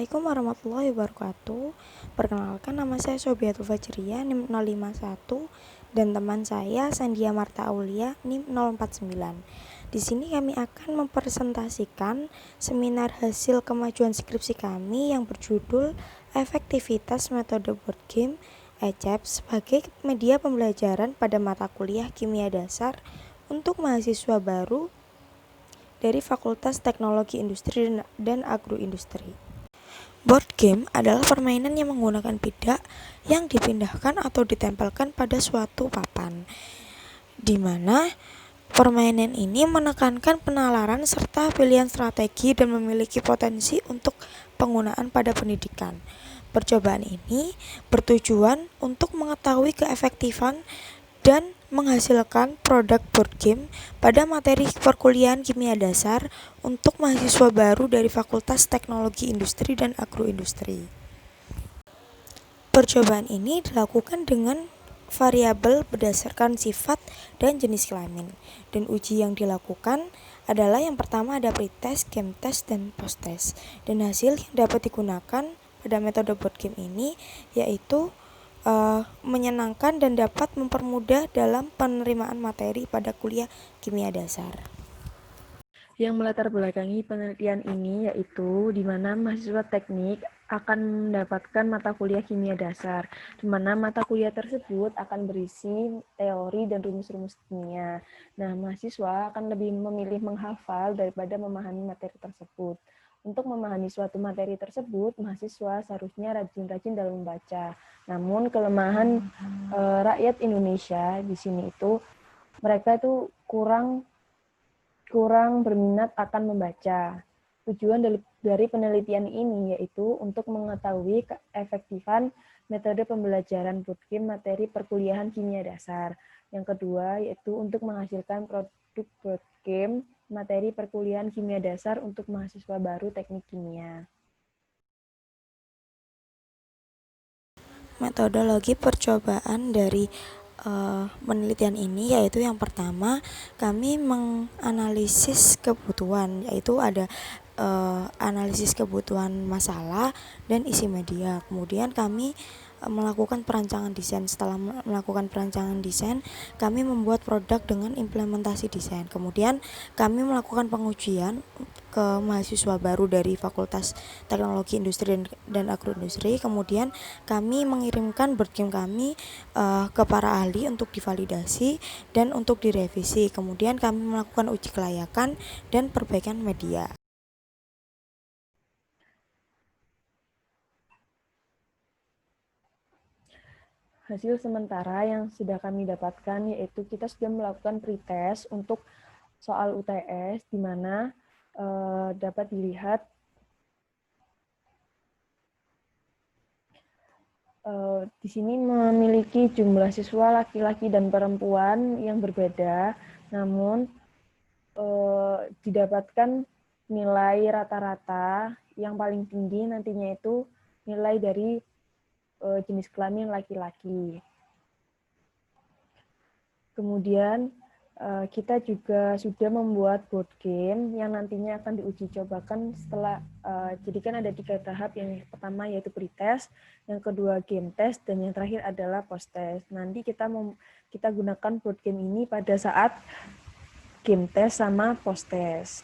Assalamualaikum warahmatullahi wabarakatuh. Perkenalkan, nama saya Sobiatul Fajriya, NIM 051, dan teman saya Sandia Marta Aulia, NIM 049. Di sini kami akan mempresentasikan seminar hasil kemajuan skripsi kami yang berjudul Efektivitas Metode Board Game (ECEP) sebagai media pembelajaran pada mata kuliah Kimia Dasar untuk mahasiswa baru dari Fakultas Teknologi Industri dan Agroindustri. Board game adalah permainan yang menggunakan pida yang dipindahkan atau ditempelkan pada suatu papan, di mana permainan ini menekankan penalaran serta pilihan strategi dan memiliki potensi untuk penggunaan pada pendidikan. Percobaan ini bertujuan untuk mengetahui keefektifan dan menghasilkan produk board game pada materi perkuliahan kimia dasar untuk mahasiswa baru dari Fakultas Teknologi Industri dan Agroindustri. Percobaan ini dilakukan dengan variabel berdasarkan sifat dan jenis kelamin, dan uji yang dilakukan adalah yang pertama ada pretest, game test, dan post test. Dan hasil yang dapat digunakan pada metode board game ini yaitu menyenangkan dan dapat mempermudah dalam penerimaan materi pada kuliah kimia dasar. Yang melatar belakangi penelitian ini yaitu di mana mahasiswa teknik akan mendapatkan mata kuliah kimia dasar, di mana mata kuliah tersebut akan berisi teori dan rumus-rumus kimia. Nah, mahasiswa akan lebih memilih menghafal daripada memahami materi tersebut. Untuk memahami suatu materi tersebut, mahasiswa seharusnya rajin-rajin dalam membaca. Namun kelemahan rakyat Indonesia di sini itu mereka itu kurang berminat akan membaca. Tujuan dari penelitian ini yaitu untuk mengetahui keefektifan metode pembelajaran board game materi perkuliahan kimia dasar. Yang kedua yaitu untuk menghasilkan produk board game materi perkuliahan kimia dasar untuk mahasiswa baru teknik kimia. Metodologi percobaan dari penelitian ini yaitu yang pertama kami menganalisis kebutuhan, yaitu ada analisis kebutuhan masalah dan isi media. Kemudian kami melakukan perancangan desain. Setelah melakukan perancangan desain, kami membuat produk dengan implementasi desain. Kemudian kami melakukan pengujian ke mahasiswa baru dari Fakultas Teknologi Industri dan Agroindustri. Kemudian kami mengirimkan board game kami ke para ahli untuk divalidasi dan untuk direvisi. Kemudian kami melakukan uji kelayakan dan perbaikan media. Hasil sementara yang sudah kami dapatkan yaitu kita sudah melakukan pretest untuk soal UTS, di mana dapat dilihat di sini memiliki jumlah siswa laki-laki dan perempuan yang berbeda, namun didapatkan nilai rata-rata yang paling tinggi nantinya itu nilai dari jenis kelamin laki-laki. Kemudian kita juga sudah membuat board game yang nantinya akan diuji cobakan setelah, jadi kan ada 3 tahap, yang pertama yaitu pretest, yang kedua game test, dan yang terakhir adalah post test. Nanti kita gunakan board game ini pada saat game test sama post test.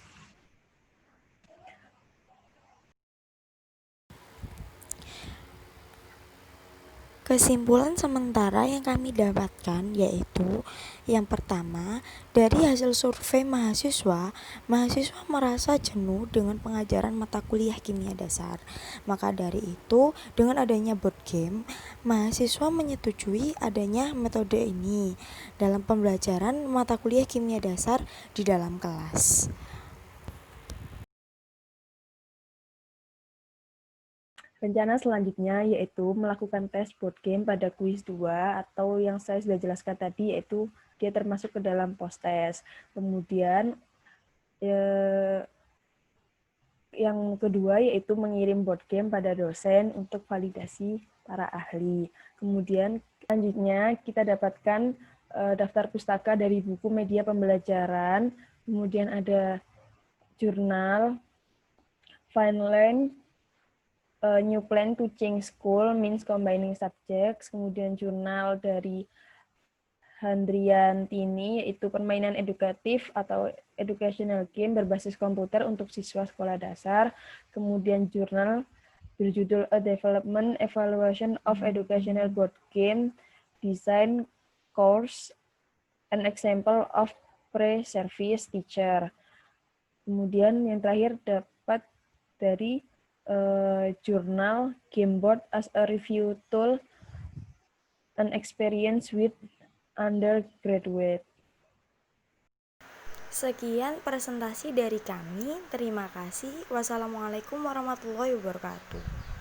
Kesimpulan sementara yang kami dapatkan yaitu yang pertama, dari hasil survei mahasiswa merasa jenuh dengan pengajaran mata kuliah kimia dasar. Maka dari itu, dengan adanya board game, mahasiswa menyetujui adanya metode ini dalam pembelajaran mata kuliah kimia dasar di dalam kelas. Rencana selanjutnya yaitu melakukan tes board game pada kuis 2 atau yang saya sudah jelaskan tadi, yaitu dia termasuk ke dalam post test. Kemudian yang kedua yaitu mengirim board game pada dosen untuk validasi para ahli. Kemudian selanjutnya kita dapatkan daftar pustaka dari buku media pembelajaran, kemudian ada jurnal, Vineland, New Plan to Change School means combining subjects. Kemudian jurnal dari Handriantini yaitu permainan edukatif atau educational game berbasis komputer untuk siswa sekolah dasar. Kemudian jurnal berjudul A Development Evaluation of Educational Board Game Design Course, an Example of Pre-Service Teacher. Kemudian yang terakhir dapat dari jurnal Game Board as a Review Tool, an Experience with Undergraduate. Sekian presentasi dari kami. Terima kasih. Wassalamualaikum warahmatullahi wabarakatuh.